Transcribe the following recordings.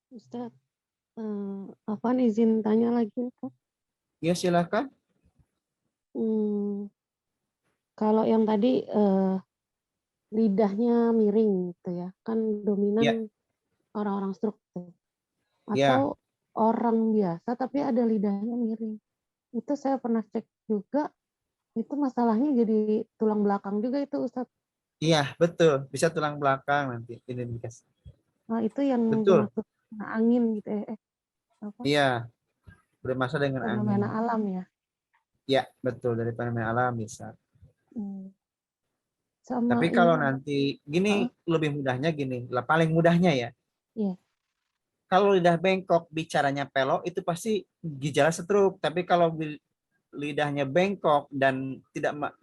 Ustaz, Afwan izin tanya lagi, Ustaz. Ya silakan. Hmm, kalau yang tadi lidahnya miring gitu ya, kan Ya, dominan orang-orang stroke tuh. ya, Atau orang biasa tapi ada lidahnya miring. Itu saya pernah cek juga, itu masalahnya jadi tulang belakang juga itu Ustaz. iya betul. Bisa tulang belakang nanti identifikasi. Nah, itu yang Betul. termasuk angin gitu ya. Apa? Iya, bermasalah dengan angin. Fenomena alam ya. Ya, betul dari fenomena alam bisa. Hmm. Sama Tapi ini, kalau nanti gini ah, lebih mudahnya gini, lah paling mudahnya ya. iya. Kalau lidah bengkok bicaranya pelok itu pasti gejala stroke. Tapi kalau lidahnya bengkok dan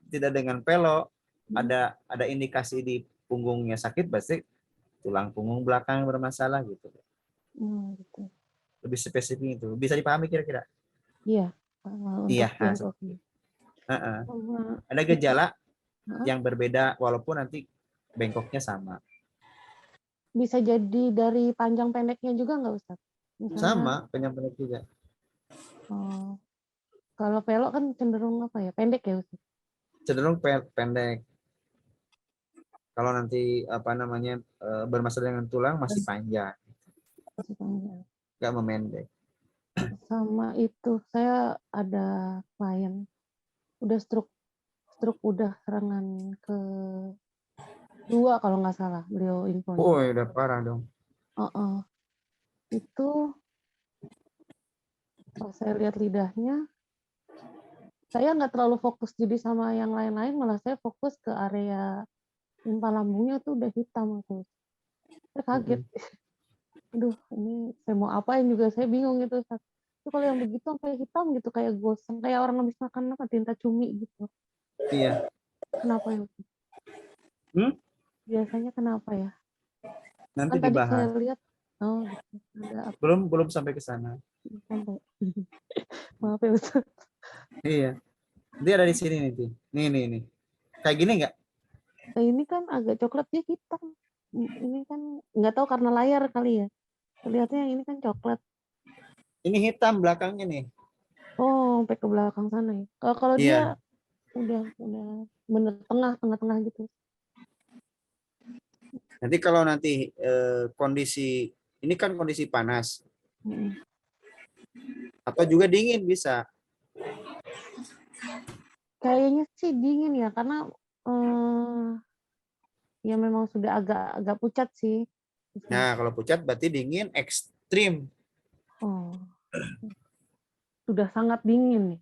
tidak dengan pelok, Hmm. ada indikasi di punggungnya sakit pasti tulang punggung belakang bermasalah gitu. Gitu. Lebih spesifik itu. Bisa dipahami kira-kira? Iya, Iya, untuk seperti bengkoknya. itu. Heeh. Sama Ada itu, gejala ah, yang berbeda walaupun nanti bengkoknya sama. bisa jadi dari panjang pendeknya juga nggak Ustaz? Misalnya, Sama penyakit juga. oh, kalau pelok kan cenderung apa ya, pendek ya Ustaz? Cenderung pendek. Kalau nanti apa namanya bermasalah dengan tulang masih panjang, Masih panjang. nggak memendek. Sama itu, saya ada klien, udah stroke, stroke udah serangan ke dua kalau nggak salah, beliau infonya. Oh, udah parah dong. Itu pas saya lihat lidahnya, saya nggak terlalu fokus jadi sama yang lain-lain, malah saya fokus ke area limpa lambungnya tuh udah hitam tuh. Saya kaget. Mm-mm. Aduh, ini saya mau apain juga saya bingung gitu. Itu kalau yang begitu sampai hitam gitu kayak gosong, kayak orang habis makan apa tinta cumi gitu. Iya. Kenapa ya? Hmm? Biasanya kenapa ya? Nanti Kan tadi saya dibahas. lihat, oh gitu, ada apa Belum sampai ke sana. sampai. Maaf ya Ustaz. Iya. Dia ada di sini nih. Nih. Kayak gini nggak? Ini kan agak coklat dia hitam. Ini kan nggak tahu karena layar kali ya. Terlihatnya yang ini kan coklat. Ini hitam belakangnya nih. Oh, sampai ke belakang sana ya. Kalau kalau dia Iya. udah bener tengah-tengah gitu. Nanti kalau nanti kondisi ini kan kondisi panas Mm-mm. atau juga dingin bisa. Kayaknya sih dingin ya karena eh, ya memang sudah agak agak pucat sih. Nah, kalau pucat berarti dingin ekstrim. Oh, sudah sangat dingin nih.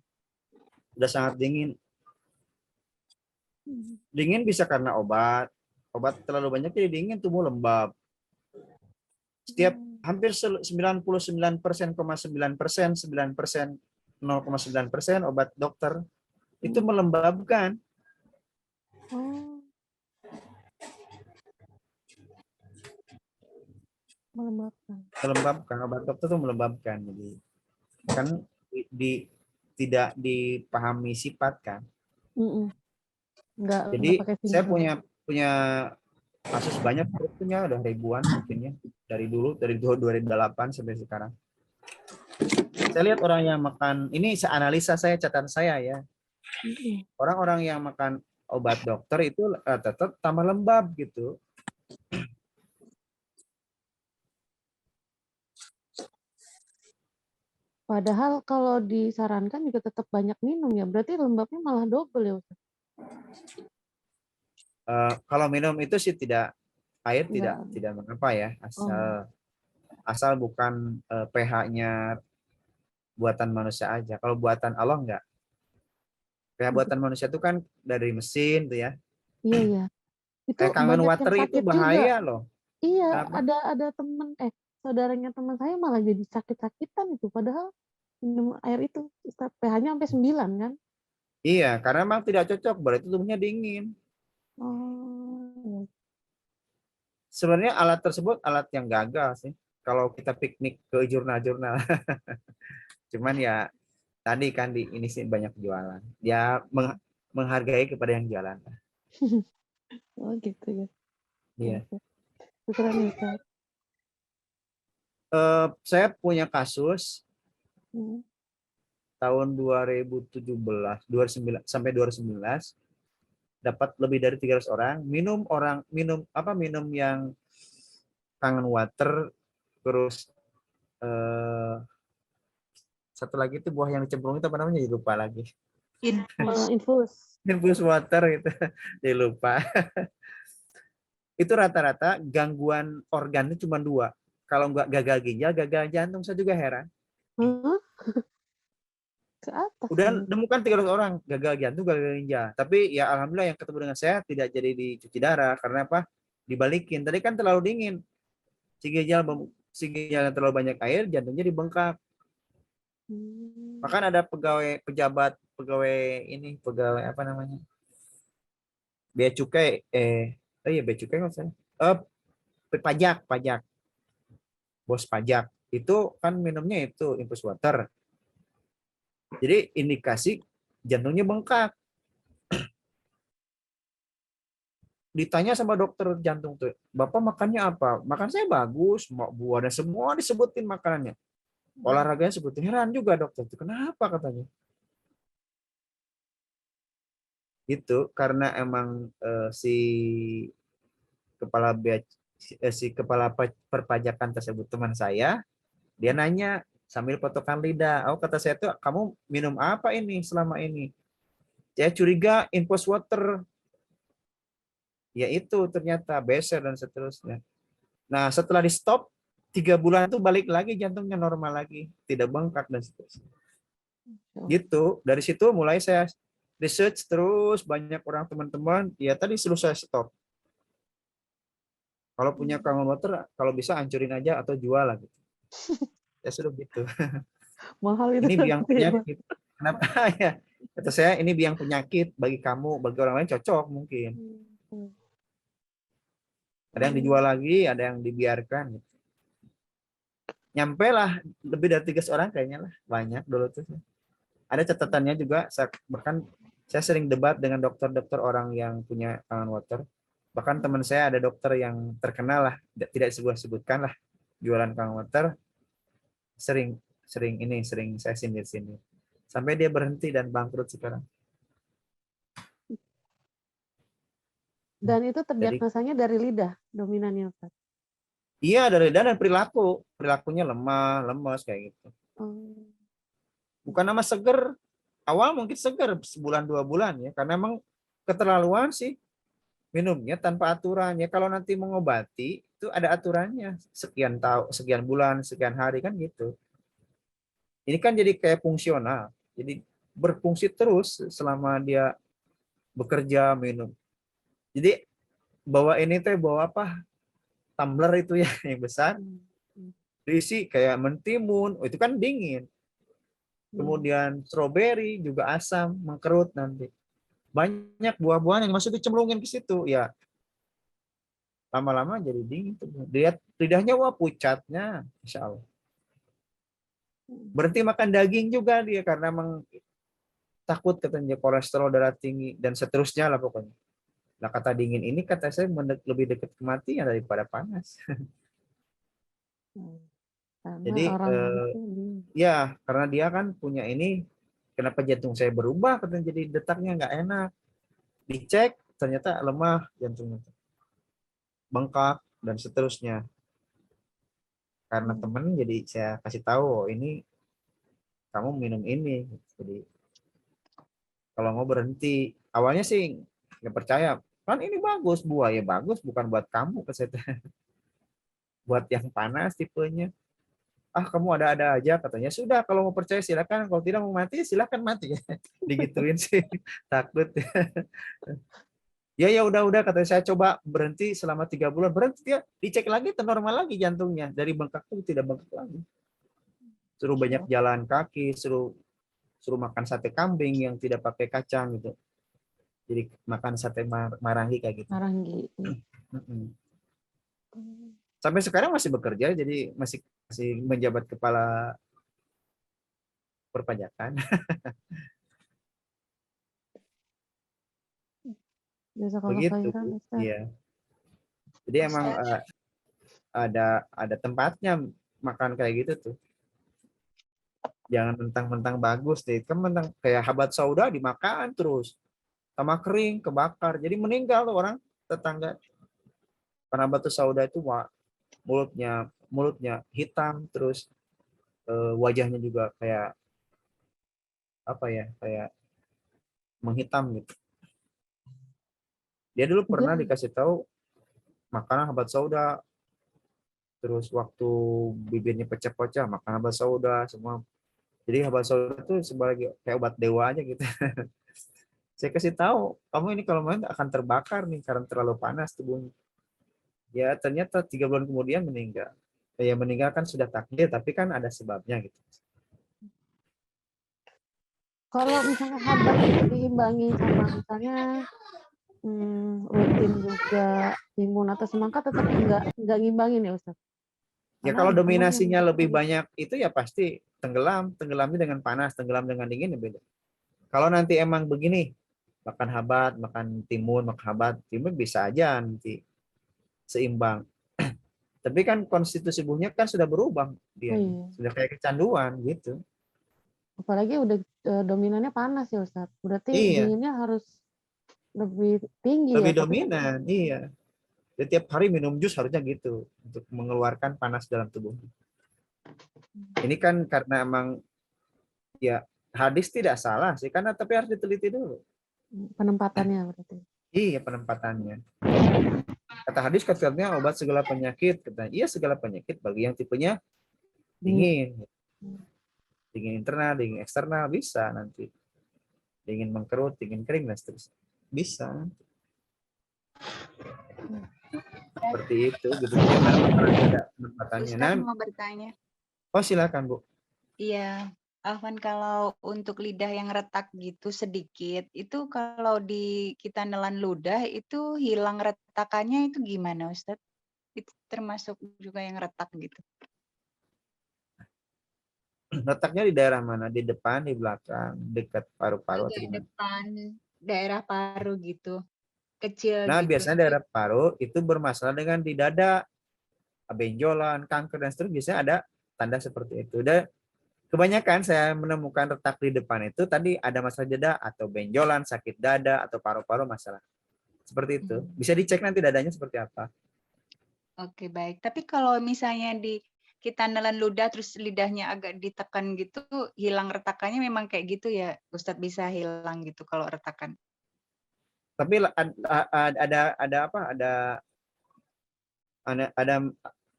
Udah sangat dingin. Hmm. Dingin bisa karena obat. Obat terlalu banyak jadi dingin tubuh lembab. Setiap hampir 99,9% obat dokter itu Hmm. melembabkan. Oh, melembabkan. Melembabkan obat dokter itu melembabkan. Jadi kan di tidak dipahami sifat kan. Mm-mm. Nggak Jadi pakai saya simpel. punya punya kasus banyak, punya udah ribuan mungkinnya dari dulu dari 2008 sampai sekarang. Saya lihat orang yang makan ini, saya analisa, saya catatan saya ya. Mm-mm. Orang-orang yang makan obat dokter itu tetap tambah lembab gitu. Padahal kalau disarankan juga tetap banyak minum ya. Berarti lembabnya malah double ya Ustaz? Kalau minum itu sih tidak, air tidak Enggak. tidak mengapa ya, Oh. asal asal bukan pH-nya buatan manusia aja. Kalau buatan Allah enggak. pH buatan manusia itu kan dari mesin tuh ya. Iya, iya. Itu Kayak Kangen banyak yang Water itu sakit juga. bahaya loh. Iya, Kenapa? ada temen saudaranya teman saya malah jadi sakit-sakitan itu padahal minum air itu Ustaz, pH-nya sampai 9 kan. Iya, karena memang tidak cocok, berarti tubuhnya dingin. Oh. Sebenarnya alat tersebut alat yang gagal sih. Kalau kita piknik ke jurnal-jurnal. Cuman ya tadi kan di ini sih banyak jualan. Dia menghargai kepada yang jualan. Oh gitu ya. Ya, Iya. Ustaz. Syukran ya Ustaz. Saya punya kasus Hmm. tahun 2017, 29 sampai 2019 dapat lebih dari 300 orang minum yang kangen water, terus eh, satu lagi itu buah yang dicemplung itu apa namanya, jadi lupa lagi. Infus. Infus. Infus water gitu, jadi lupa. Itu rata-rata gangguan organ itu cuma dua. Kalau nggak gagal ginjal, gagal jantung. Saya juga heran. Hah? Ke atas Udah ini. nemukan 300 orang gagal jantung, gagal ginjal. Tapi ya alhamdulillah yang ketemu dengan saya tidak jadi dicuci darah. Karena apa? Dibalikin. Tadi kan terlalu dingin. Si ginjal yang terlalu banyak air, jantungnya dibengkak. Hmm. Bahkan ada pegawai apa namanya? Bea cukai, iya bea cukai nggak usah. Pajak, bos pajak. Itu kan minumnya itu infus water. Jadi indikasi jantungnya bengkak. Ditanya sama dokter jantung tuh, Bapak makannya apa? Makan saya bagus, mau buah dan semua disebutin makanannya. Olahraganya sebutin. Heran juga dokter itu. Kenapa katanya? Itu karena emang kepala bea, si kepala perpajakan tersebut teman saya, dia nanya sambil potokan lidah. Oh kata saya tuh, kamu minum apa ini selama ini? Saya curiga infus water. Ya itu ternyata beser dan seterusnya. Nah setelah di stop 3 bulan tuh balik lagi jantungnya normal lagi, tidak bengkak dan seterusnya. Gitu. Dari situ mulai saya research terus, banyak orang teman-teman. Ya tadi suruh saya stop. Kalau punya kangen water, kalau bisa hancurin aja atau jual lah gitu. Ya sudah gitu. Mahal itu. Ini biang penyakit. Kenapa ya? Kata saya ini biang penyakit bagi kamu, bagi orang lain cocok mungkin. Ada yang dijual lagi, ada yang dibiarkan. Nyampe lah lebih dari 300 orang kayaknya lah, banyak dulu tuh. Ada catatannya juga, bahkan saya sering debat dengan dokter-dokter orang yang punya kangen water. Bahkan teman saya ada dokter yang terkenal lah, tidak disebut-sebutkan lah, jualan kangen water, sering saya sindir-sindir. Sampai dia berhenti dan bangkrut sekarang. Dan itu Jadi terdiagnosanya dari lidah dominannya, Pak. iya dari dan perilakunya lemah, lemes kayak gitu. Bukan nama seger, awal mungkin seger sebulan 2 bulan ya, karena emang keterlaluan sih minumnya tanpa aturan ya. Kalau nanti mengobati itu ada aturannya, sekian bulan, sekian hari kan gitu. Ini kan jadi kayak fungsional, jadi berfungsi terus selama dia bekerja minum. Jadi bawa ini teh bawa apa, tumbler itu ya yang besar, diisi kayak mentimun, oh, itu kan dingin. Kemudian stroberi juga asam, mengkerut nanti. Banyak buah-buahan yang masuk dicemplungin ke situ ya, lama-lama jadi dingin. Lihat lidahnya, wah pucatnya, insya Allah. Berhenti makan daging juga dia karena emang takut katanya kolesterol darah tinggi dan seterusnya lah pokoknya. Nah kata dingin ini kata saya lebih dekat kematian daripada panas. Karena Jadi orang ya karena dia kan punya ini, kenapa jantung saya berubah katanya, jadi detaknya nggak enak. Dicek ternyata lemah jantungnya, bengkak dan seterusnya. Karena temen jadi saya kasih tahu, oh, ini kamu minum ini. Jadi kalau mau berhenti, awalnya sih nggak percaya, kan ini bagus buah ya, bagus bukan buat kamu kata, buat yang panas tipenya. Ah kamu ada-ada aja katanya. Sudah kalau mau percaya silakan, kalau tidak mau mati silakan mati. Digituin sih takut. Ya udah katanya. Saya coba berhenti selama 3 bulan, berhenti dia, dicek lagi normal lagi jantungnya, dari bengkak tuh tidak bengkak lagi. Suruh banyak jalan kaki, suruh makan sate kambing yang tidak pakai kacang gitu. Jadi makan sate marangi kayak gitu. Marangi. Sampai sekarang masih bekerja, jadi masih menjabat kepala perpajakan. Begitu. Iya. Jadi emang ada tempatnya makan kayak gitu tuh. Jangan mentang-mentang bagus deh. Kan mentang kayak habat sauda dimakan terus. Sama kering, kebakar. Jadi meninggal tuh orang tetangga. Karena batu sauda itu mulutnya mulutnya hitam, terus wajahnya juga kayak apa ya, kayak menghitam gitu. Dia dulu pernah Mungkin dikasih tahu makanan habat sauda, terus waktu bibirnya pecah-pecah makan habat sauda semua. Jadi habat sauda itu sebagai kayak obat dewa aja gitu. Saya kasih tahu, kamu ini kalau main akan terbakar nih karena terlalu panas tubuhnya. Ya ternyata 3 bulan kemudian meninggal. Ya meninggal kan sudah takdir, tapi kan ada sebabnya gitu. kalau misalnya habat itu diimbangi sama misalnya rutin juga timun atau semangka tetap nggak ngimbangin ya Ustaz. Ya Karena kalau temen yang dominasinya lebih banyak itu ya pasti tenggelamnya dengan panas, tenggelam dengan dingin ya beda. Kalau nanti emang begini, makan habat, makan timun, makan habat, timun bisa aja nanti seimbang. Tapi kan konstitusi tubuhnya kan sudah berubah oh dia, iya. sudah kayak kecanduan gitu. Apalagi udah dominannya panas ya Ustaz. Berarti Iya, dinginnya harus lebih tinggi ya. lebih Tapi dominan. Iya. Jadi tiap hari minum jus harusnya gitu untuk mengeluarkan panas dalam tubuh. Ini kan karena emang ya hadis tidak salah sih, karena tapi harus diteliti dulu. penempatannya berarti. Iya penempatannya. Kata hadis katanya obat segala penyakit. Katanya iya segala penyakit bagi yang tipenya Dingin. dingin. Dingin internal, dingin eksternal bisa nanti. Dingin mengkerut, dingin kering dan seterusnya. Bisa. Seperti itu gitu. Jadi memang harus ada penempatannya. Nah, Ustadz mau bertanya. oh silakan Bu. Iya, Afwan, kalau untuk lidah yang retak gitu sedikit, itu kalau kita nelan ludah itu hilang retakannya itu gimana Ustadz? Itu termasuk juga yang retak gitu. Letaknya di daerah mana? Di depan, di belakang, dekat paru-paru atau Agak gimana? depan daerah paru gitu, kecil Nah, gitu. biasanya daerah paru itu bermasalah dengan di dada, benjolan, kanker dan seterusnya biasanya ada tanda seperti itu. Dan kebanyakan saya menemukan retak di depan itu tadi ada masalah dada atau benjolan, sakit dada atau paru-paru masalah. Seperti itu. Bisa dicek nanti dadanya seperti apa. Oke, baik. Tapi kalau misalnya kita nelan ludah terus lidahnya agak ditekan gitu, hilang retakannya memang kayak gitu ya, Ustadz, bisa hilang gitu kalau retakan? Tapi ada apa? Ada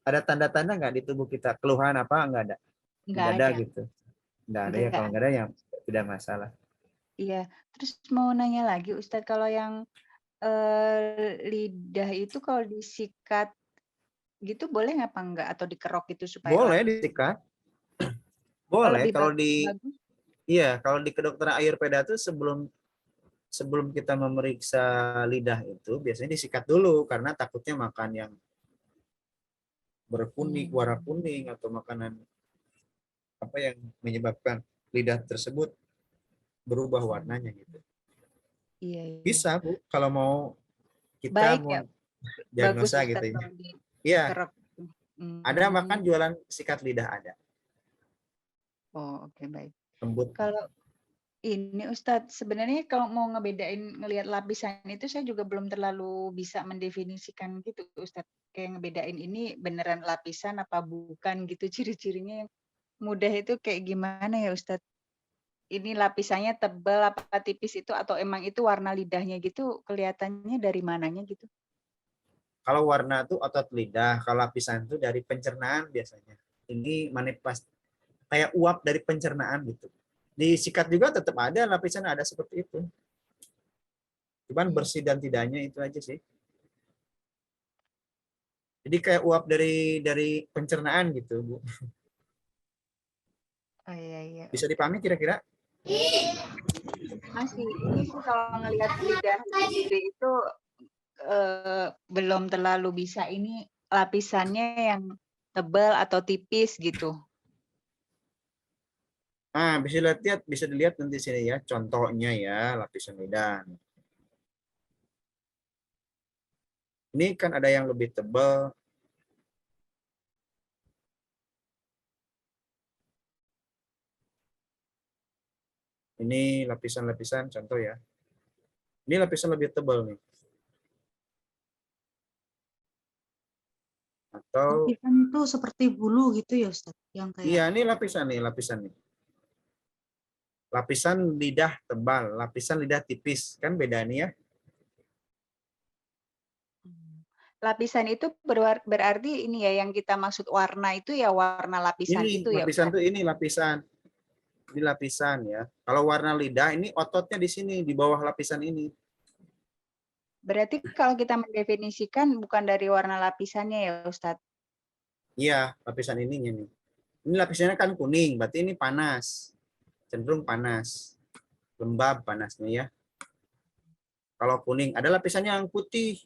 ada tanda-tanda nggak di tubuh kita? Keluhan apa? Nggak ada. Di Nggak dada ada. gitu. Nggak ada ya. Kalau Nggak. nggak ada yang tidak masalah. Iya. Terus mau nanya lagi, Ustadz, kalau yang lidah itu kalau disikat gitu boleh apa enggak? Atau dikerok itu supaya Boleh lapis? disikat. Oh, Boleh. lebih Kalau di bagus? iya, kalau di kedokteran Ayurveda itu sebelum sebelum kita memeriksa lidah itu biasanya disikat dulu karena takutnya makan yang berkuning, warna kuning atau makanan apa yang menyebabkan lidah tersebut berubah warnanya gitu. Iya, iya. Bisa Bu, kalau mau kita Baik mau ya, bagus diagnosa gitu Ustadz ya. kalau Iya, dikerok. ada makan Hmm. jualan sikat lidah ada. Oh, oke, baik. Lembut. Kalau ini Ustadz, sebenarnya kalau mau ngelihat lapisan itu saya juga belum terlalu bisa mendefinisikan gitu Ustadz. Kayak ngebedain ini beneran lapisan apa bukan gitu, ciri-cirinya yang mudah itu kayak gimana ya Ustadz? Ini lapisannya tebal apa tipis itu atau emang itu warna lidahnya gitu kelihatannya dari mananya gitu? Kalau warna itu otot lidah, kalau lapisan itu dari pencernaan biasanya. Ini manifest kayak uap dari pencernaan gitu. Disikat juga tetap ada lapisan ada seperti itu. Cuman bersih dan tidaknya itu aja sih. Jadi kayak uap dari pencernaan gitu, Bu. Oh iya, iya, Bisa oke. dipahami kira-kira? Masih ini sih kalau ngelihat lidah sendiri itu belum terlalu bisa ini lapisannya yang tebal atau tipis gitu. Nah, bisa dilihat nanti sini ya, contohnya ya lapisan lidah. Ini kan ada yang lebih tebal, Ini lapisan-lapisan contoh ya. Ini lapisan lebih tebal nih. Atau Lapisan itu seperti bulu gitu ya Ustaz, yang iya, kayak ini lapisan nih. Lapisan lidah tebal, lapisan lidah tipis, kan beda nih ya. Lapisan itu berarti ini ya yang kita maksud warna itu ya warna lapisan Ini itu ya lapisan Ustaz? tuh ini lapisan ya. Kalau warna lidah ini ototnya di sini di bawah lapisan ini. Berarti kalau kita mendefinisikan bukan dari warna lapisannya ya Ustaz? Iya, lapisan ininya nih. Ini lapisannya kan kuning, berarti ini panas. Cenderung panas. Lembab panasnya ya. Kalau kuning, ada lapisannya yang putih.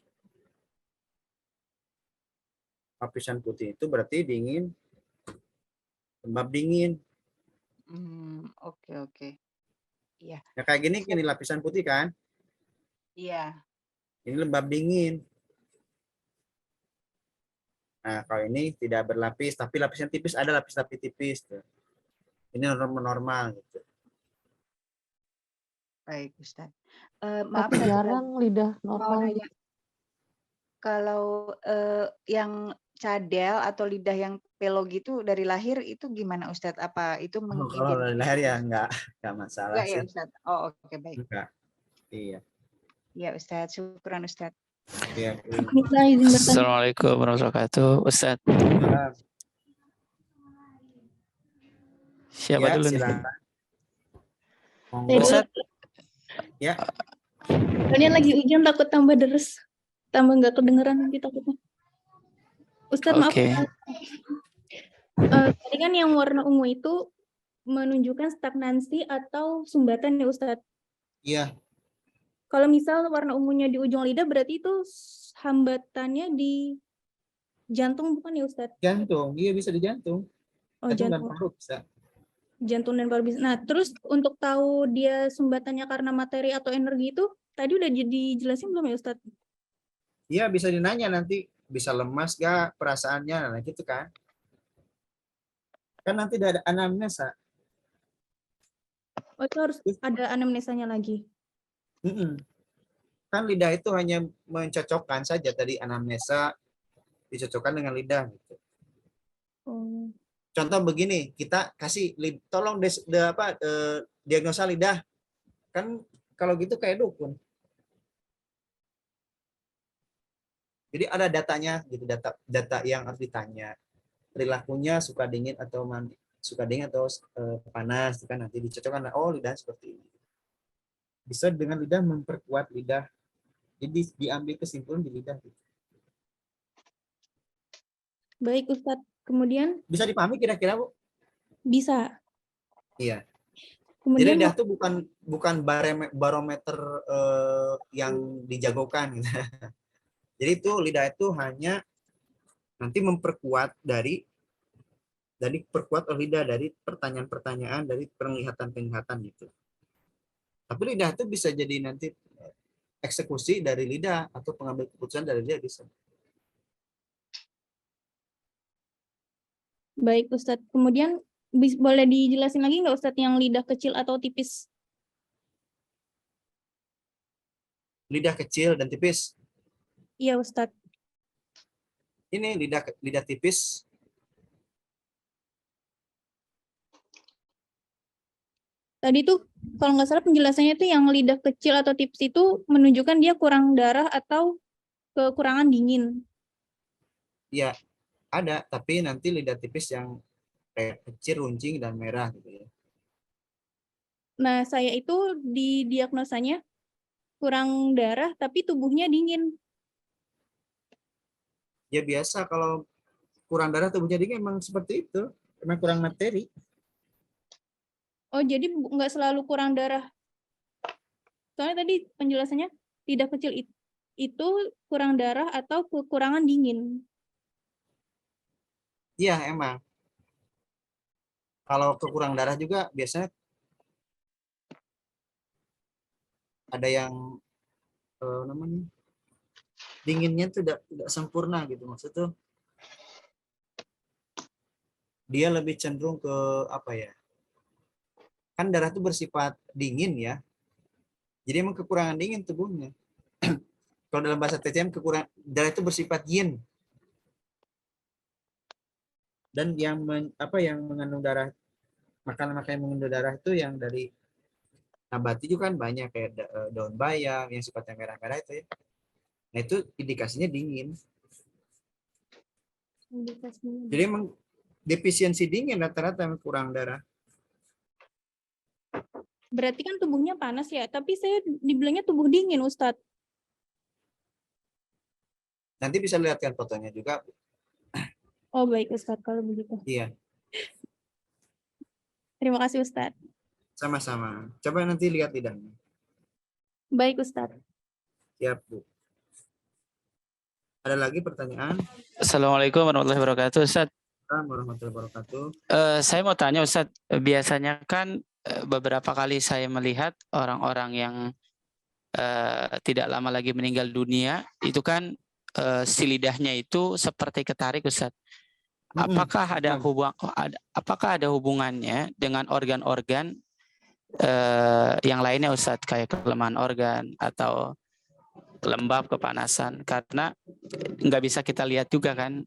Lapisan putih itu berarti dingin, lembab dingin. Oke oke. Iya. Ya kayak gini lapisan putih kan? Iya. Ini lembab dingin. Nah, kalau ini tidak berlapis, tapi lapisan tipis ada lapis-lapis tipis. Tuh. Ini normal gitu. Baik Ustaz. Maaf Tapi satu lagi. jarang lidah Mau normal. nanya, kalau yang cadel atau lidah yang pelo gitu dari lahir itu gimana Ustadz? Apa itu Oh, kalau dari lahir ya enggak masalah Enggak ya sih. Ustadz? Oh oke baik. Enggak. Iya. Iya Ustadz, syukuran Ustadz. Iya. Bismillah, izin bertanya. Assalamualaikum warahmatullahi wabarakatuh. Ustadz, siapa Ya, dulu nih? silakan. Monggo. Ustadz, Ya, Kalian lagi ujian takut tambah deres, tambah nggak kedengeran nanti takutnya. Ustadz maaf. oke. Tadi kan yang warna ungu itu menunjukkan stagnansi atau sumbatan ya Ustadz. iya. Kalau misal warna ungunya di ujung lidah berarti itu hambatannya di jantung bukan ya Ustadz? Jantung, iya bisa di jantung. Oh Jantung dan jantung. paru bisa. Jantung dan paru bisa. Nah terus untuk tahu dia sumbatannya karena materi atau energi itu tadi udah dijelasin belum ya Ustadz? Iya, bisa dinanya nanti. Bisa lemas gak perasaannya, nah gitu kan. Kan nanti ada anamnesa. Oh itu harus ada anamnesanya lagi. Kan lidah itu hanya mencocokkan saja tadi anamnesa dicocokkan dengan lidah gitu. Oh. Contoh begini, kita kasih tolong diagnosa lidah. Kan kalau gitu kayak dukun. Jadi ada datanya gitu, data yang harus ditanya. Perilakunya suka dingin atau panas, kan nanti dicocokkan. Oh, lidah seperti ini. Bisa dengan lidah memperkuat lidah. Jadi diambil kesimpulan di lidah. Baik Ustadz. Kemudian Bisa dipahami kira-kira, Bu? bisa. Iya. Jadi Kemudian lidah itu bukan barometer yang dijagokan. Gitu. Jadi itu lidah itu hanya nanti memperkuat dari perkuat oleh lidah dari pertanyaan-pertanyaan dari penglihatan gitu. Tapi lidah itu bisa jadi nanti eksekusi dari lidah atau pengambil keputusan dari lidah bisa. baik Ustadz. Kemudian boleh dijelasin lagi nggak Ustadz yang lidah kecil atau tipis? Lidah kecil dan tipis. Iya Ustadz. Ini lidah tipis. Tadi tuh kalau nggak salah penjelasannya itu yang lidah kecil atau tipis itu menunjukkan dia kurang darah atau kekurangan dingin. Ya, ada, tapi nanti lidah tipis yang kayak kecil, runcing, dan merah gitu ya. Nah, saya itu di diagnosanya kurang darah tapi tubuhnya dingin. Ya biasa kalau kurang darah tubuhnya dingin emang seperti itu. Emang kurang materi. Oh, jadi nggak selalu kurang darah. Soalnya tadi penjelasannya lidah kecil itu kurang darah atau kekurangan dingin. Iya, emang. Kalau kekurang darah juga biasanya ada yang namanya dinginnya itu tidak sempurna gitu. Maksudnya tuh dia lebih cenderung ke apa ya? kan darah itu bersifat dingin ya. Jadi emang kekurangan dingin tubuhnya. Kalau dalam bahasa TCM kekurangan darah itu bersifat yin. Dan yang yang mengandung darah, makanan-makanan yang mengandung darah itu yang dari nabati juga kan banyak kayak daun bayam yang sifatnya merah-merah itu ya. Nah itu indikasinya dingin. Jadi emang defisiensi dingin rata-rata yang kurang darah. Berarti kan tubuhnya panas ya, tapi saya dibilangnya tubuh dingin, Ustadz. Nanti bisa lihatkan fotonya juga. Oh baik Ustadz, kalau begitu. Iya, Terima kasih Ustadz. sama-sama. Coba nanti lihat lidahnya. Baik Ustadz. Siap, Bu. Ada lagi pertanyaan? Assalamualaikum warahmatullahi wabarakatuh, Ustadz. Assalamualaikum warahmatullahi wabarakatuh. Saya mau tanya Ustadz, biasanya kan beberapa kali saya melihat orang-orang yang tidak lama lagi meninggal dunia, itu kan si lidahnya itu seperti ketarik, Ustadz. Apakah ada hubungannya dengan organ-organ yang lainnya, Ustadz, kayak kelemahan organ atau lembab, kepanasan? Karena nggak bisa kita lihat juga kan,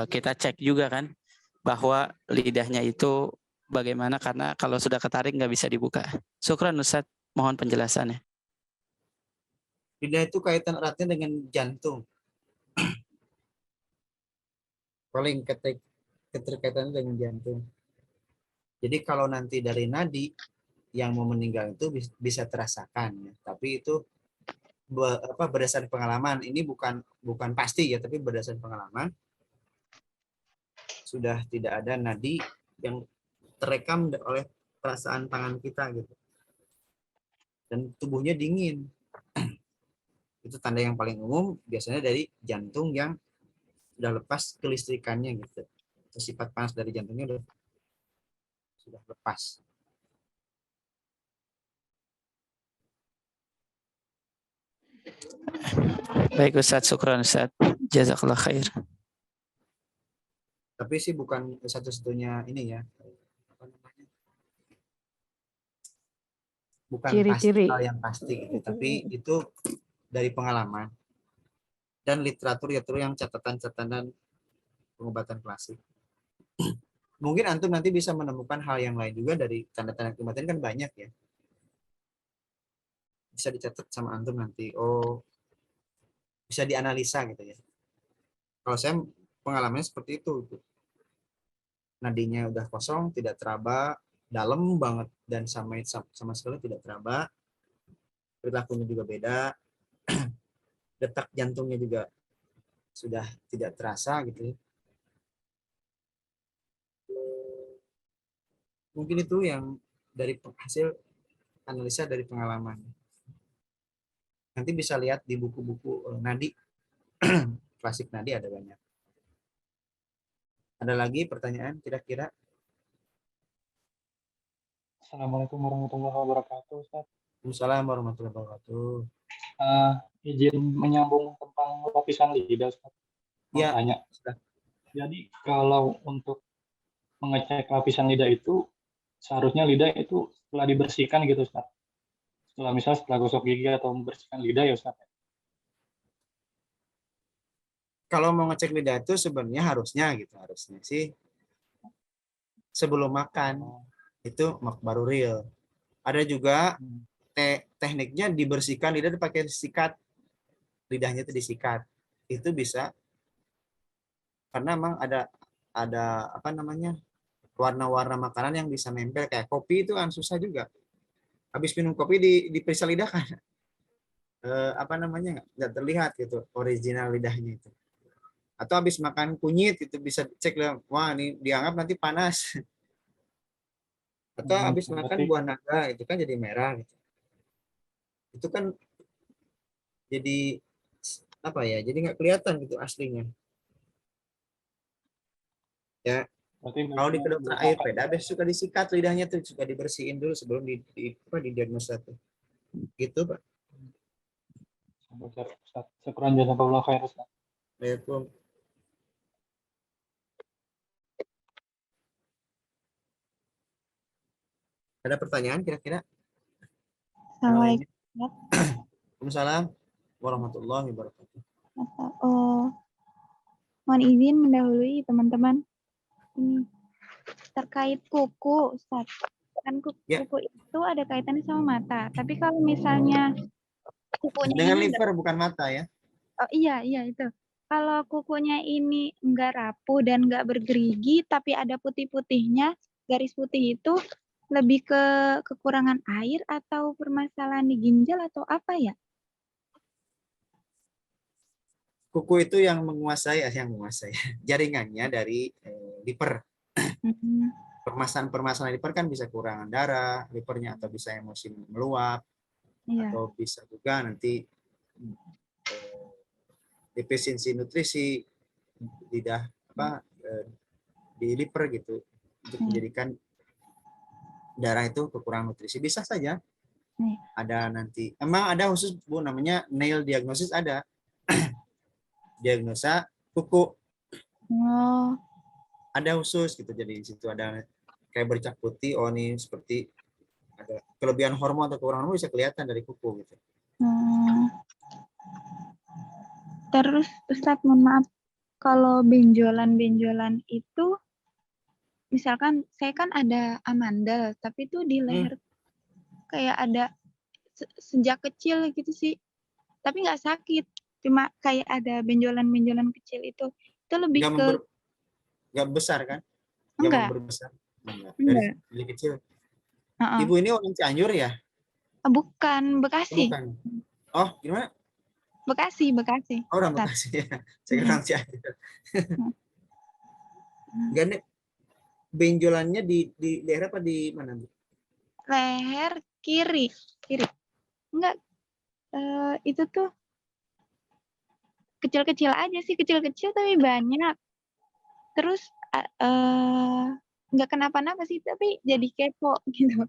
kita cek juga kan bahwa lidahnya itu bagaimana, karena kalau sudah ketarik nggak bisa dibuka. Syukran Ustadz, mohon penjelasannya. Lidah itu kaitan eratnya dengan jantung. Paling keterkaitannya dengan jantung. Jadi kalau nanti dari nadi yang mau meninggal itu bisa terasakan ya. Tapi itu berdasarkan pengalaman. Ini bukan pasti ya, tapi berdasarkan pengalaman sudah tidak ada nadi yang terekam oleh perasaan tangan kita gitu. Dan tubuhnya dingin. Itu tanda yang paling umum, biasanya dari jantung yang sudah lepas kelistrikannya gitu. Sifat panas dari jantungnya sudah lepas. Baik Ustadz, syukran Ustadz. Jazakallah khair. Tapi sih bukan satu-satunya ini ya. Apa namanya? Bukan Ciri-ciri. pasti hal yang pasti gitu, tapi itu dari pengalaman dan literatur yang catatan-catatan pengobatan klasik. Mungkin antum nanti bisa menemukan hal yang lain juga dari tanda-tanda kematian kan banyak ya. Bisa dicatat sama antum nanti. Oh, bisa dianalisa gitu ya. Kalau saya pengalamannya seperti itu. Nadinya udah kosong, tidak teraba, dalam banget dan sama sekali tidak teraba. Perilakunya juga beda. Detak jantungnya juga sudah tidak terasa gitu ya. Mungkin itu yang dari hasil analisa dari pengalaman. Nanti bisa lihat di buku-buku nadi, klasik nadi ada banyak. Ada lagi pertanyaan kira-kira? Assalamualaikum warahmatullahi wabarakatuh, Ustaz. Waalaikumsalam warahmatullahi wabarakatuh. Izin menyambung tentang lapisan lidah, Ustaz. Mau Ya, tanya. sudah. Jadi kalau untuk mengecek lapisan lidah itu, seharusnya lidah itu setelah dibersihkan gitu, Ustaz. Setelah gosok gigi atau membersihkan lidah ya, Ustaz. Kalau mau ngecek lidah itu sebenarnya harusnya sih sebelum makan itu baru real. Ada juga tekniknya dibersihkan lidah pakai sikat, lidahnya itu disikat. Itu bisa karena memang ada apa namanya warna-warna makanan yang bisa nempel, kayak kopi itu kan susah juga. Habis minum kopi diperiksa lidah kan apa namanya nggak terlihat gitu original lidahnya itu. Atau habis makan kunyit itu bisa cek lah, wah ini dianggap nanti panas. Atau habis makan buah naga itu kan jadi merah gitu. Itu kan jadi apa ya? Jadi nggak kelihatan gitu aslinya. Ya, kalau di kedokteran Ayurveda biasanya suka disikat lidahnya tuh, suka dibersihin dulu sebelum didiagnosa tuh. Gitu, Pak. Syukran jazakallahu khair, Ustaz. Waalaikumsalam. Ada pertanyaan kira-kira? Yang Assalamualaikum. lainnya? Waalaikumsalam warahmatullahi wabarakatuh. Oh, mohon izin mendahului teman-teman. Ini terkait kuku, Ustaz. Kan Ya. kuku itu ada kaitannya sama mata. Tapi kalau misalnya kukunya Dengan ini liver bukan mata ya. oh iya itu. Kalau kukunya ini enggak rapuh dan enggak bergerigi, tapi ada putih-putihnya, garis putih itu lebih ke kekurangan air atau permasalahan di ginjal atau apa ya? Kuku itu yang menguasai jaringannya dari liver. Hmm, Permasalahan liver kan bisa kekurangan darah, livernya atau bisa emosi meluap, iya. atau bisa juga nanti defisiensi nutrisi lidah di liver gitu untuk menjadikan darah itu kekurangan nutrisi. Bisa saja ada nanti. Emang ada khusus Bu namanya nail diagnosis ada. Diagnosa kuku. Oh, Ada khusus gitu. Jadi di situ ada kayak bercak putih, oh ini seperti ada kelebihan hormon atau kekurangan hormon bisa kelihatan dari kuku gitu. Terus Ustadz mohon maaf, kalau benjolan-benjolan itu, misalkan saya kan ada amandel, tapi itu di leher kayak ada sejak kecil gitu sih, tapi nggak sakit, cuma kayak ada benjolan-benjolan kecil itu lebih ke Nggak besar kan? enggak, Berbesar. Enggak. enggak. Dari kecil. Uh-uh. Ibu ini orang Cianjur ya? Bukan, Bekasi. Bukan. Oh, gimana? Bekasi. Oh, orang Bekasi ya. Saya kira orang Cianjur. Gak benjolannya di leher apa di mana, Bu? Leher kiri. Enggak, itu tuh kecil-kecil aja sih, kecil-kecil tapi banyak. Terus nggak kenapa-napa sih, tapi jadi kepo gitu.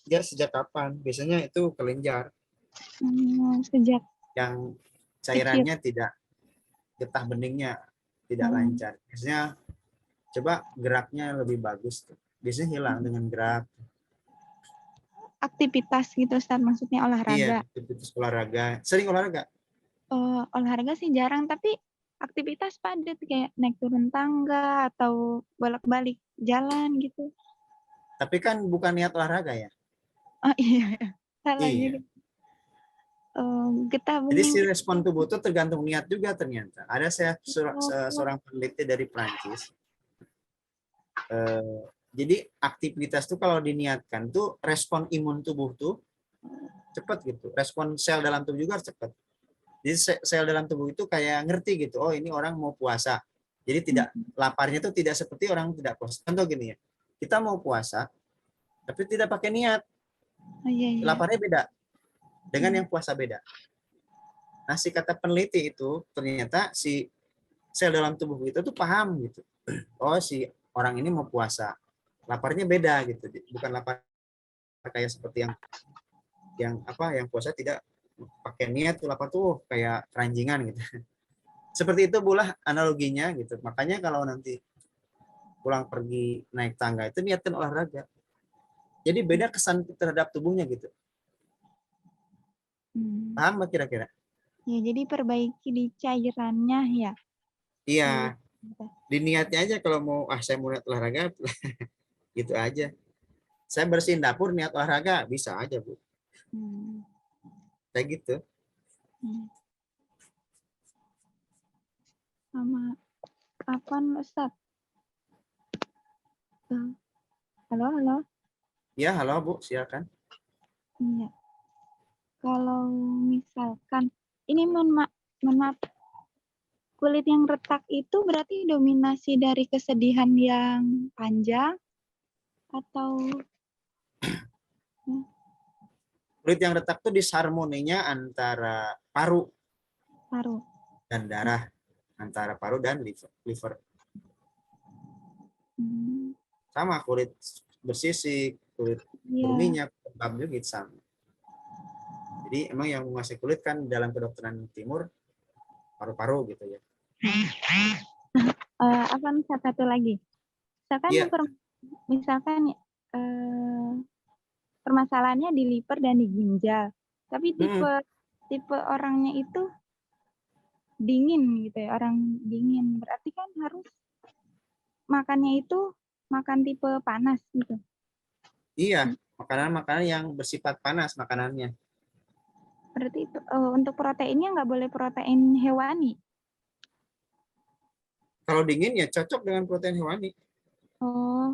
Ya, sejak kapan? Biasanya itu kelenjar. Sejak Yang cairannya tidak, getah beningnya tidak lancar. Biasanya coba geraknya lebih bagus. Biasanya hilang dengan gerak. aktivitas gitu, Ustaz, maksudnya olahraga. Iya, aktivitas olahraga. Sering olahraga? Olahraga sih jarang, tapi aktivitas padat kayak naik turun tangga atau bolak-balik jalan gitu. Tapi kan bukan niat olahraga ya? Oh iya, salah Iya. gitu. Getah Jadi si bening. respon tubuh itu tergantung niat juga ternyata. Ada seorang peneliti dari Prancis. Jadi aktivitas tuh kalau diniatkan tuh respon imun tubuh tuh cepat gitu. Respon sel dalam tubuh juga cepat. Jadi sel dalam tubuh itu kayak ngerti gitu. Oh ini orang mau puasa. Jadi tidak laparnya tuh tidak seperti orang tidak puasa. Contoh gini ya. Kita mau puasa tapi tidak pakai niat. Oh, iya. Laparnya beda. Dengan yang puasa beda. Nah, si kata peneliti itu ternyata si sel dalam tubuh itu tuh paham gitu. Oh, si orang ini mau puasa. Laparnya beda gitu. Bukan lapar kayak seperti yang puasa tidak pakai niat tuh lapar tuh kayak keranjingan gitu. Seperti itu bulah analoginya gitu. Makanya kalau nanti pulang pergi naik tangga itu niatkan olahraga. Jadi beda kesan terhadap tubuhnya gitu. Paham nggak kira-kira? Ya, jadi perbaiki di cairannya ya. Iya. Di niatnya aja kalau mau saya mau niat olahraga gitu aja. Saya bersihin dapur niat olahraga bisa aja, Bu. Kayak gitu. Sama kapan, Ustaz? Halo. Ya, halo Bu, silakan. Iya. Kalau misalkan ini mohon maaf, kulit yang retak itu berarti dominasi dari kesedihan yang panjang atau Kulit yang retak tuh disharmoninya antara paru dan darah, antara paru dan liver. Sama kulit bersisik, kulit berminyak, juga gitu sama. Jadi emang yang menguasai kulit kan dalam kedokteran timur paru-paru gitu ya. apa satu lagi? Misalkan Iya. misalkan permasalahannya di liver dan di ginjal. Tapi tipe orangnya itu dingin gitu ya, orang dingin. Berarti kan harus makannya itu makan tipe panas gitu. Iya, makanan-makanan yang bersifat panas makanannya. Berarti itu untuk proteinnya nggak boleh protein hewani. Kalau dingin ya cocok dengan protein hewani. Oh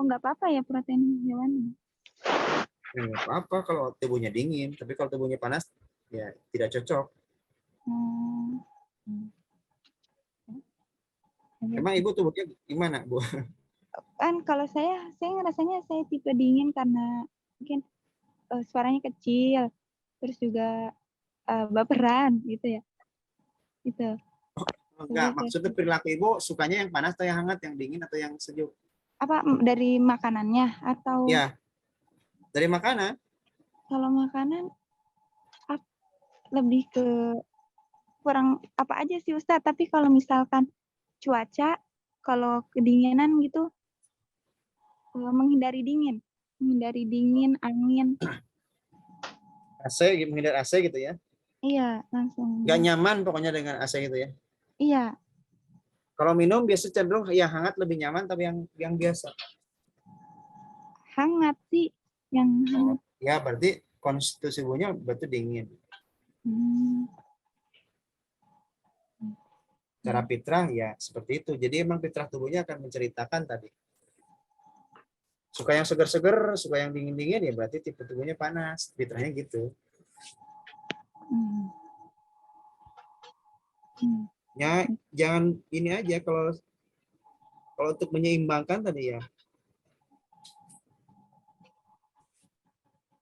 nggak apa-apa ya protein hewani. Ya, nggak apa-apa kalau tubuhnya dingin, tapi kalau tubuhnya panas ya tidak cocok. Emang ibu tubuhnya gimana, Bu? Kan kalau saya ngerasanya saya tipe dingin karena mungkin suaranya kecil, terus juga baperan gitu ya. Gitu. Enggak, maksudnya perilaku ibu sukanya yang panas atau yang hangat, yang dingin atau yang sejuk? Apa dari makanannya atau? Ya, dari makanan. Kalau makanan lebih ke kurang apa aja sih Ustadz, tapi kalau misalkan cuaca, kalau kedinginan gitu, menghindari dingin, angin. AC, menghindar AC gitu ya? Iya, langsung. Nggak nyaman pokoknya dengan AC gitu ya? Iya. Kalau minum biasa cenderung yang hangat lebih nyaman, tapi yang biasa? Hangat sih, yang hangat. Ya, berarti konstitusi tubuhnya berarti dingin. Cara fitrah ya seperti itu. Jadi emang fitrah tubuhnya akan menceritakan tadi. Suka yang seger-seger, suka yang dingin-dingin ya berarti tipe tubuhnya panas. Fitrahnya gitu. Ya jangan ini aja kalau untuk menyeimbangkan tadi ya.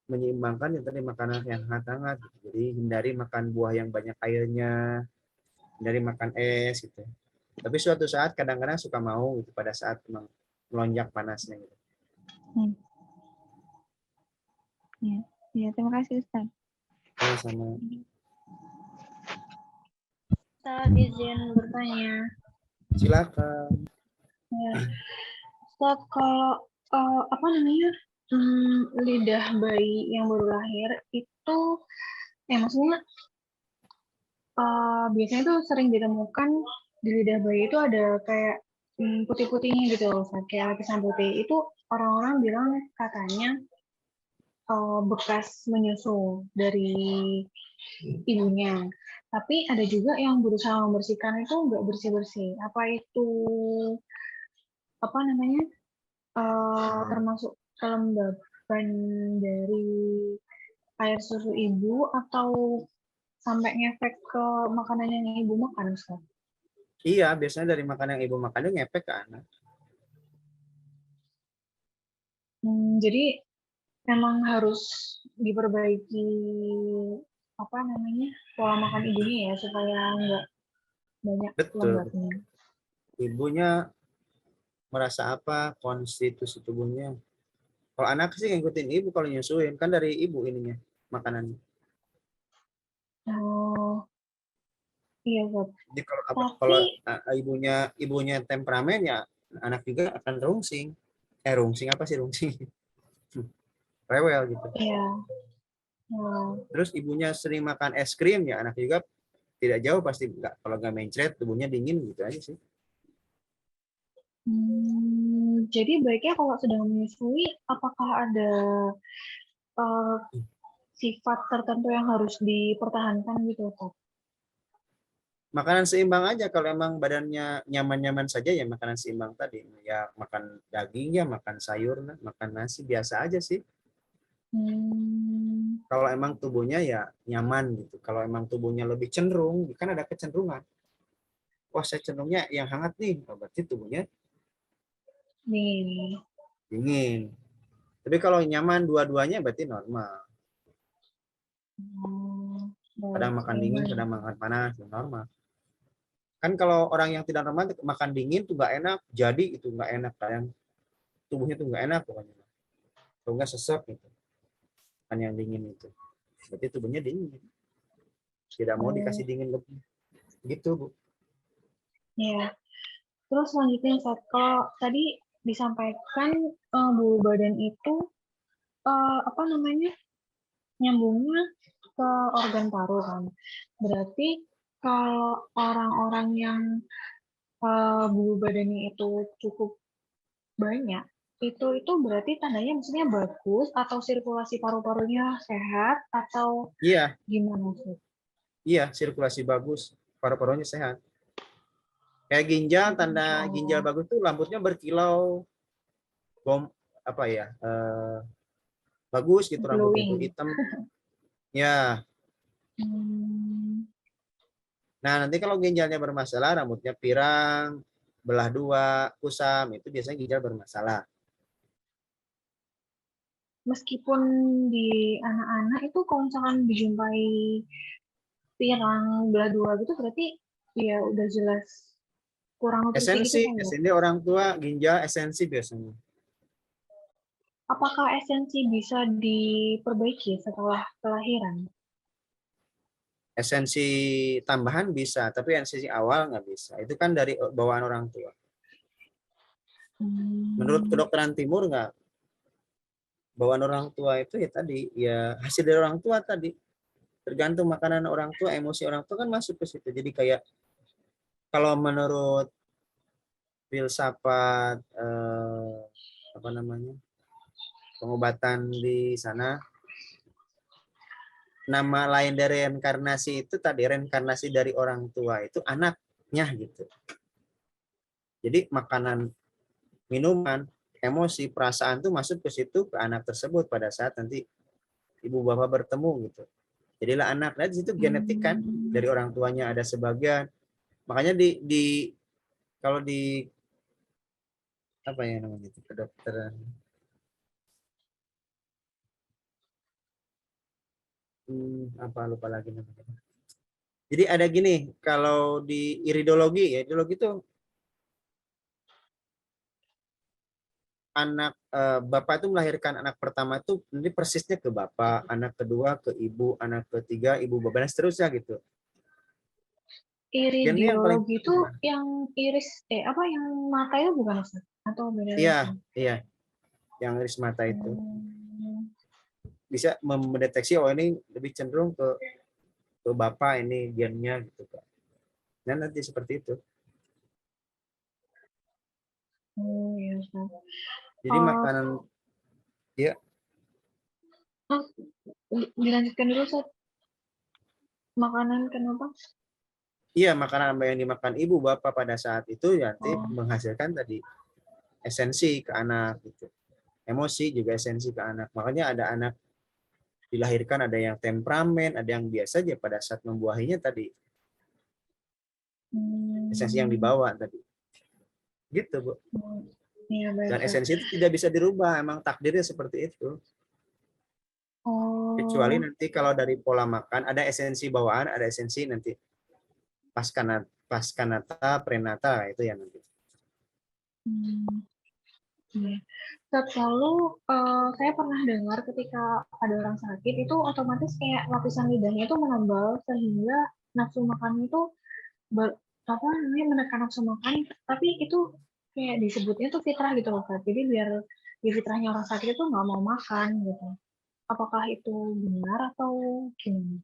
Menyeimbangkan yang tadi makanan yang hangat-hangat. Jadi hindari makan buah yang banyak airnya. Hindari makan es gitu. Tapi suatu saat kadang-kadang suka mau gitu pada saat melonjak panasnya gitu. Ya, terima kasih Ustaz. Sama. Ustaz, izin bertanya. Silakan. Ya. Ustaz, kalau lidah bayi yang baru lahir itu, maksudnya biasanya tuh sering ditemukan di lidah bayi itu ada kayak putih-putihnya gitu loh, Ustaz, kayak lapisan putih. Itu orang-orang bilang katanya bekas menyusu dari ibunya. Tapi ada juga yang berusaha membersihkan itu nggak bersih-bersih. Apa itu termasuk kelembaban dari air susu ibu atau sampai ngefek ke makanan yang ibu makan, Ustaz? Iya, biasanya dari makanan yang ibu makan itu ngefek ke anak. Jadi memang harus diperbaiki pola makan ibunya ya supaya nggak banyak lembabnya. Ibunya merasa apa, konstitusi tubuhnya. Kalau anak sih ngikutin ibu kalau nyusuin, kan dari ibu ininya makanannya. Oh, iya, Bob. Jadi kalau ibunya temperamen ya anak juga akan rungsing. Rungsing apa sih rungsing? Rewel gitu. Iya. Terus ibunya sering makan es krim ya anak juga tidak jauh pasti kalau nggak mencret tubuhnya dingin gitu aja sih. Jadi baiknya kalau sedang menyusui apakah ada sifat tertentu yang harus dipertahankan gitu, Pak? Makanan seimbang aja kalau emang badannya nyaman-nyaman saja ya makanan seimbang tadi. Ya makan daging ya, makan sayur, makan nasi biasa aja sih. Kalau emang tubuhnya ya nyaman gitu. Kalau emang tubuhnya lebih cenderung, kan ada kecenderungan. Wah saya cenderungnya yang hangat nih, berarti tubuhnya dingin. Tapi kalau nyaman dua-duanya berarti normal. Kadang makan dingin, kadang makan panas, normal. Kan kalau orang yang tidak normal makan dingin tuh nggak enak, jadi itu nggak enak, kadang tubuhnya tuh nggak enak pokoknya. Kalau nggak sesek gitu. Kan yang dingin itu. Berarti tubuhnya dingin. Tidak mau dikasih dingin lebih. Gitu, Bu. Ya. Terus selanjutnya, Ustaz, kalau tadi disampaikan bau badan itu apa namanya, nyambungnya ke organ paru kan. Berarti kalau orang-orang yang bulu badannya itu cukup banyak, itu berarti tandanya maksudnya bagus atau sirkulasi paru-parunya sehat atau Iya, gimana sih? iya, sirkulasi bagus, paru-parunya sehat. Kayak ginjal, tanda ginjal bagus tuh rambutnya berkilau, apa ya, bagus gitu rambutnya tuh Glowing. hitam. Ya, nah nanti kalau ginjalnya bermasalah, rambutnya pirang, belah dua, kusam, itu biasanya ginjal bermasalah. Meskipun di anak-anak itu kalau misalkan dijumpai pirang belah dua gitu berarti ya udah jelas kurang nutrisi gitu kan ya? Esensi orang tua, ginjal esensi biasanya. Apakah esensi bisa diperbaiki setelah kelahiran? Esensi tambahan bisa, tapi esensi awal nggak bisa. Itu kan dari bawaan orang tua. Menurut kedokteran timur nggak, bawaan orang tua itu ya tadi, ya hasil dari orang tua tadi. Tergantung makanan orang tua, emosi orang tua kan masuk ke situ. Jadi kayak kalau menurut filsafat apa namanya, pengobatan di sana, nama lain dari reinkarnasi itu tadi, reinkarnasi dari orang tua itu anaknya gitu. Jadi makanan, minuman, emosi, perasaan tuh masuk ke situ, ke anak tersebut pada saat nanti ibu bapak bertemu gitu. Jadilah anak. Nah, di situ genetik kan, dari orang tuanya ada sebagian. Makanya di kalau di apa ya namanya itu, kedokteran, apa lupa lagi namanya. Jadi ada gini, kalau di iridologi ya, iridologi itu anak bapak itu melahirkan anak pertama itu nanti persisnya ke bapak, anak kedua ke ibu, anak ketiga ibu bapak, dan seterusnya gitu. Gennya yang paling Iridiologi itu yang iris apa yang mata itu bukan Ustaz? Atau beda lagi? Iya, yang iris mata itu bisa mendeteksi oh ini lebih cenderung ke bapak, ini gennya gitu Pak. Dan nanti seperti itu. Oh iya Ustaz. Jadi makanan ya. Dilanjutkan dulu Ustaz. Makanan kenapa? Iya, makanan apa yang dimakan ibu bapak pada saat itu ya nanti menghasilkan tadi esensi ke anak gitu. Emosi juga esensi ke anak. Makanya ada anak dilahirkan ada yang temperamen, ada yang biasa aja pada saat membuahinya tadi. Esensi yang dibawa tadi. Gitu, Bu. Iya, baik, Dan esensi itu tidak bisa dirubah, emang takdirnya seperti itu. Kecuali nanti kalau dari pola makan ada esensi bawaan, ada esensi nanti pascanata, prenata itu ya nanti. Lalu saya pernah dengar ketika ada orang sakit itu otomatis kayak lapisan lidahnya itu menebal sehingga nafsu makan itu apa namanya menekan nafsu makan, tapi itu kayak disebutnya tuh fitrah gitu loh Kak. Jadi biar di fitrahnya orang sakit itu nggak mau makan gitu. Apakah itu benar atau gimana?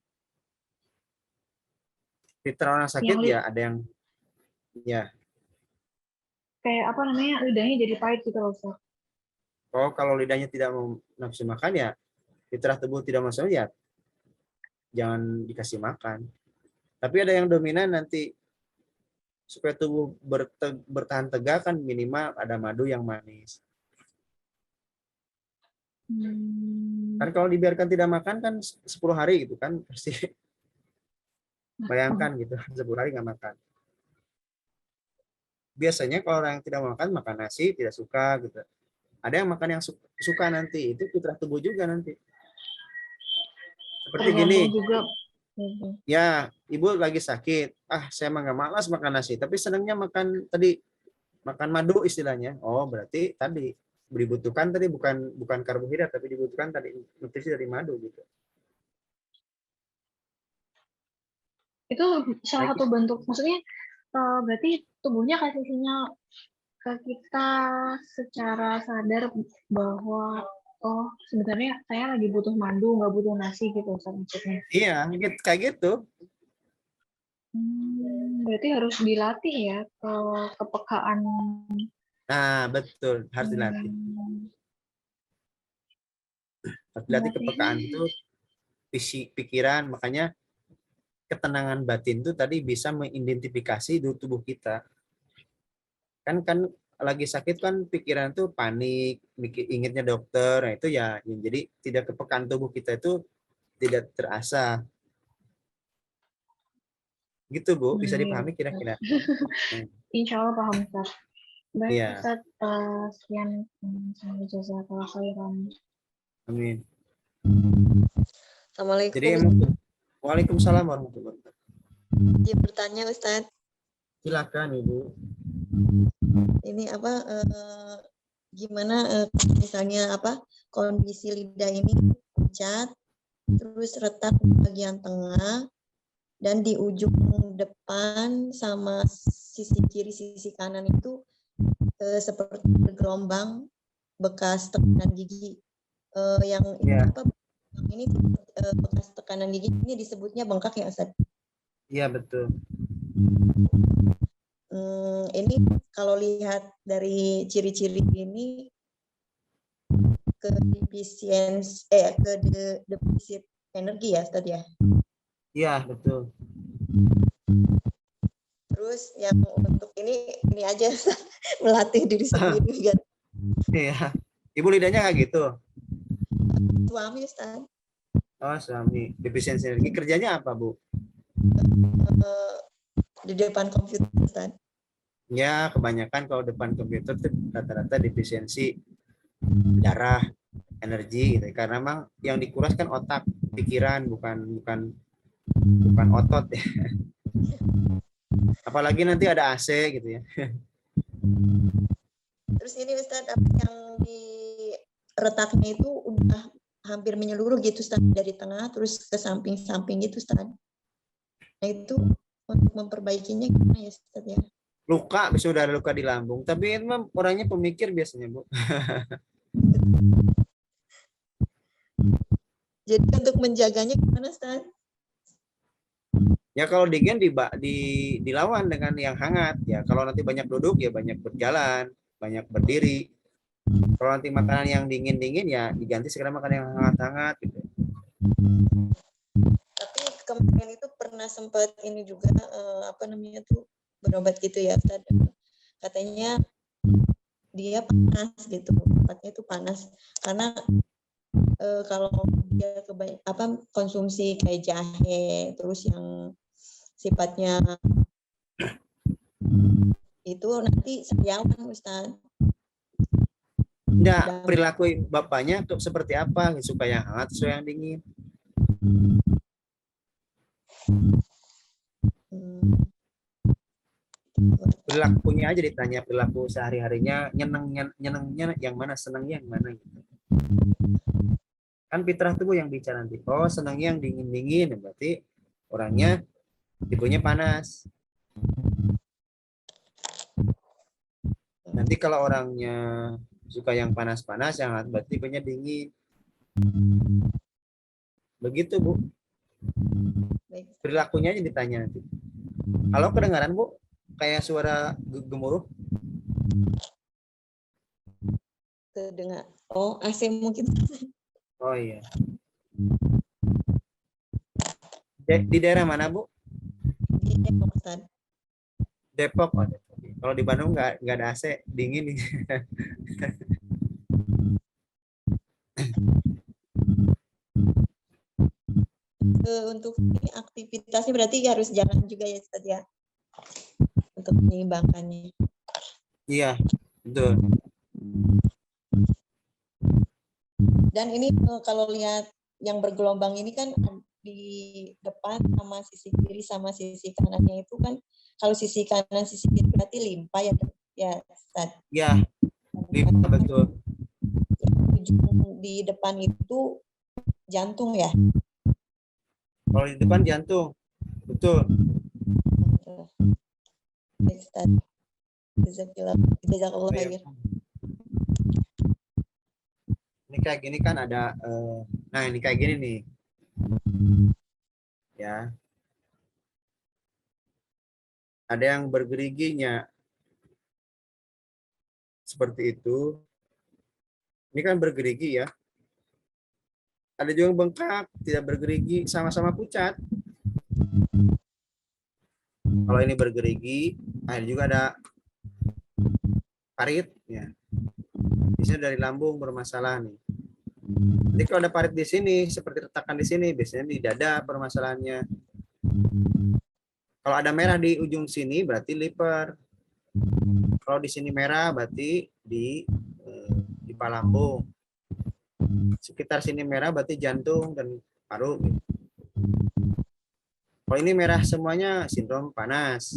Fitrah orang sakit ya ada yang ya. Kayak apa namanya lidahnya jadi pahit gitu loh Kak. Oh, kalau lidahnya tidak mau nafsu makan ya fitrah tubuh tidak masuk ya jangan dikasih makan. Tapi ada yang dominan nanti supaya tubuh bertahan tegak kan minimal ada madu yang manis. Kan kalau dibiarkan tidak makan kan 10 hari gitu kan pasti bayangkan gitu 10 hari nggak makan. Biasanya kalau orang yang tidak makan nasi tidak suka gitu. Ada yang makan yang suka nanti itu fitrah tubuh juga nanti. Seperti gini. Juga. Ya, ibu lagi sakit. Saya mah nggak malas makan nasi, tapi senangnya makan tadi makan madu istilahnya. Oh, berarti tadi dibutuhkan tadi bukan karbohidrat tapi dibutuhkan tadi nutrisi dari madu gitu. Itu salah satu bentuk, maksudnya berarti tubuhnya kasih sinyal ke kita secara sadar bahwa oh sebenarnya saya lagi butuh mandu, nggak butuh nasi gitu Ustaz maksudnya. Iya, kayak gitu. Berarti harus dilatih ya kepekaan. Nah, betul, harus dilatih. Harus dilatih Berarti kepekaan itu pikiran, makanya ketenangan batin itu tadi bisa mengidentifikasi di tubuh kita. Kan lagi sakit kan pikiran tuh panik, ingetnya dokter, nah itu ya jadi tidak kepekaan tubuh kita itu tidak terasa. Gitu Bu, bisa dipahami kira-kira? Insya Allah paham Ustaz. Baik Iya. Ustaz, sekian jazakallahu khairan. Amin. Assalamualaikum. Jadi Waalaikumsalam warahmatullahi wabarakatuh. Izin bertanya Ustaz. Silakan Ibu. Ini apa gimana misalnya apa kondisi lidah ini pucat, terus retak di bagian tengah dan di ujung depan sama sisi kiri sisi kanan itu seperti bergelombang bekas tekanan gigi yang apa ini bekas tekanan gigi ini disebutnya bengkak ya Ustaz? Iya betul. Ini kalau lihat dari ciri-ciri ini ke defisit energi ya Ustaz ya? Iya betul. Terus yang untuk ini aja melatih diri sendiri kan? Iya. Ibu lidahnya kayak gitu? Suami Ustaz. Oh suami. Defisiensi energi. Kerjanya apa Bu? Di depan komputer Ustaz. Ya kebanyakan kalau depan komputer itu rata-rata defisiensi darah, energi gitu. Karena memang yang dikuras kan otak, pikiran, bukan otot ya. Apalagi nanti ada AC gitu ya. Terus ini Ustaz, yang di retaknya itu udah hampir menyeluruh gitu Ustaz, dari tengah terus ke samping-samping gitu Ustaz. Nah itu untuk memperbaikinya gimana ya Ustaz ya? Luka, bisa udah ada luka di lambung. Tapi itu orangnya pemikir biasanya Bu. Jadi untuk menjaganya gimana Ustaz? Ya kalau dingin dilawan dengan yang hangat. Ya kalau nanti banyak duduk ya banyak berjalan, banyak berdiri. Kalau nanti makanan yang dingin-dingin ya diganti segera makan yang hangat-hangat gitu. Tapi kemarin itu pernah sempat ini juga apa namanya tuh berobat gitu ya Ustaz. Katanya dia panas gitu, tempatnya itu panas karena kalau dia konsumsi kayak jahe terus yang sifatnya itu nanti sariawan Ustaz. Enggak, perilaku bapaknya tuh seperti apa supaya hangat sesuai yang dingin. Perilakunya aja ditanya, perilaku sehari-harinya nyenengnya yang mana, senangnya yang mana gitu. Kan fitrah tubuh yang bicara nanti. Oh, senangnya yang dingin-dingin, berarti orangnya tipenya panas. Nanti kalau orangnya suka yang panas-panas, yang hangat, berarti tipenya dingin. Begitu, Bu. Perilakunya aja ditanya nanti. Halo, kedengaran, Bu? Kayak suara gemuruh. Kedengar. Oh, AC mungkin. Oh iya. Di daerah mana, Bu? Di Depok, Ustaz. Depok. Oh, Depok. Kalau di Bandung nggak ada AC, dingin. Untuk ini aktivitasnya berarti harus jalan juga ya Ustaz ya? Untuk menyeimbangkannya. Iya, betul. Dan ini kalau lihat yang bergelombang ini kan di depan sama sisi kiri sama sisi kanannya itu kan kalau sisi kanan sisi kiri berarti limpa ya Ustaz. Ya, limpa betul. Ujung di depan itu jantung ya. Kalau di depan jantung, betul. Baik Ustaz. Jazakallah khair. Ini kayak gini kan ada, nah ini kayak gini nih, ya. Ada yang bergeriginya seperti itu. Ini kan bergerigi ya. Ada juga yang bengkak, tidak bergerigi, sama-sama pucat. Kalau ini bergerigi, nah ini juga ada parit, ya. Biasanya dari lambung bermasalah nih. Jadi kalau ada parit di sini, seperti retakan di sini, biasanya di dada permasalahannya. Kalau ada merah di ujung sini, berarti liver. Kalau di sini merah, berarti di lambung. Sekitar sini merah, berarti jantung dan paru. Kalau ini merah semuanya, sindrom panas.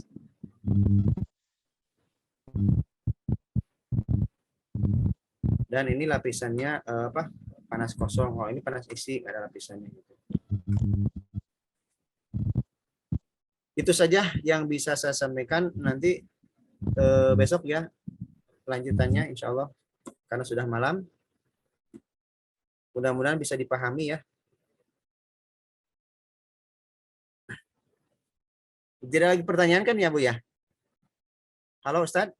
Dan ini lapisannya panas kosong. Kalau ini panas isi, nggak ada lapisannya gitu. Itu saja yang bisa saya sampaikan. Nanti besok ya lanjutannya insya Allah, karena sudah malam. Mudah-mudahan bisa dipahami ya. Tidak lagi pertanyaan kan ya Bu ya? Halo Ustadz?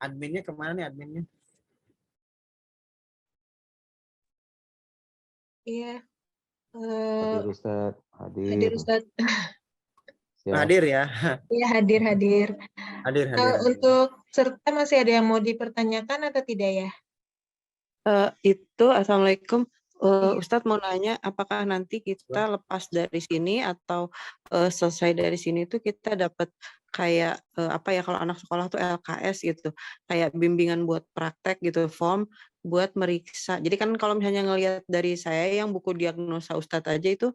Adminnya kemana nih adminnya? Iya. Hadir Ustaz, Hadir Ustaz. Siap. Hadir ya. Iya hadir. Hadir. Untuk serta masih ada yang mau dipertanyakan atau tidak ya? Assalamualaikum. Ustadz mau nanya, apakah nanti kita lepas dari sini atau selesai dari sini itu kita dapat kayak kalau anak sekolah tuh LKS gitu, kayak bimbingan buat praktek gitu, form buat meriksa. Jadi kan kalau misalnya ngelihat dari saya yang buku diagnosa Ustadz aja itu,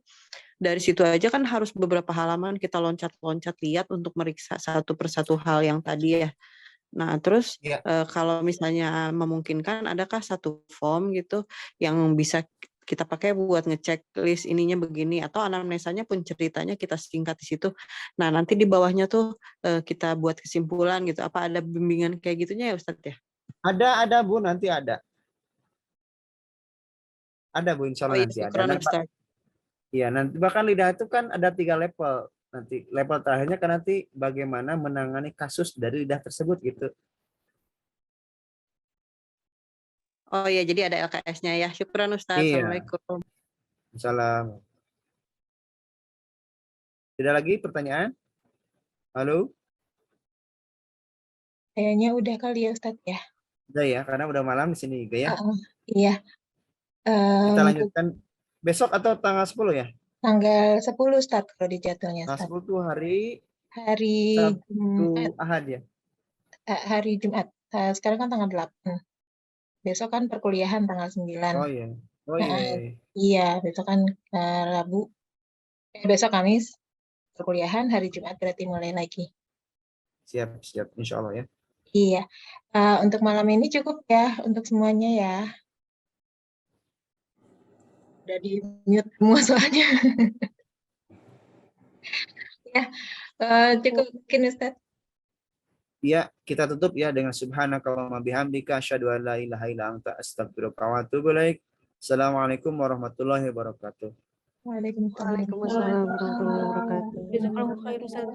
dari situ aja kan harus beberapa halaman kita loncat-loncat lihat untuk meriksa satu persatu hal yang tadi ya. Nah, terus kalau misalnya memungkinkan, adakah satu form gitu yang bisa kita pakai buat ngecek list ininya begini, atau anamnesanya pun ceritanya kita singkat di situ. Nah, nanti di bawahnya tuh kita buat kesimpulan gitu. Apa ada bimbingan kayak gitunya ya Ustadz ya? Ada Bu, nanti ada. Ada Bu, insya Allah nanti ada. Iya, nanti bahkan lidah itu kan ada 3 level. Nanti level terakhirnya kan nanti bagaimana menangani kasus dari lidah tersebut gitu. Oh iya, jadi ada LKS-nya ya. Syukran Ustadz. Iya. Assalamualaikum. Salam. Tidak lagi pertanyaan? Halo? Kayaknya udah kali ya Ustadz ya. Udah ya, karena udah malam di sini juga ya. Iya. Kita lanjutkan besok atau tanggal 10 ya? Tanggal 10 Ustadz kalau di jadwalnya. Tanggal 10 tuh hari Jumat. Ahad ya? Hari Jumat. Sekarang kan tanggal 8. Besok kan perkuliahan tanggal 9. Oh iya. Oh iya. Iya, besok kan Rabu. Besok Kamis perkuliahan, hari Jumat berarti mulai lagi. Siap, insya Allah ya. Iya. Untuk malam ini cukup ya untuk semuanya ya. Udah di mute semua soalnya. Ya, cukup mungkin Ustaz. Iya, kita tutup ya dengan subhanakallahumma bihamdika asyhadu an la ilaha illa anta astaghfiruka wa atubu ilaik. Assalamualaikum warahmatullahi wabarakatuh. Waalaikumsalam warahmatullahi wabarakatuh. Jazakallahu khair Ustaz.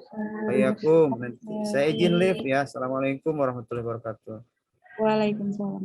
Waalaikumsalam. Nanti saya izin live ya. Assalamualaikum warahmatullahi wabarakatuh. Waalaikumsalam.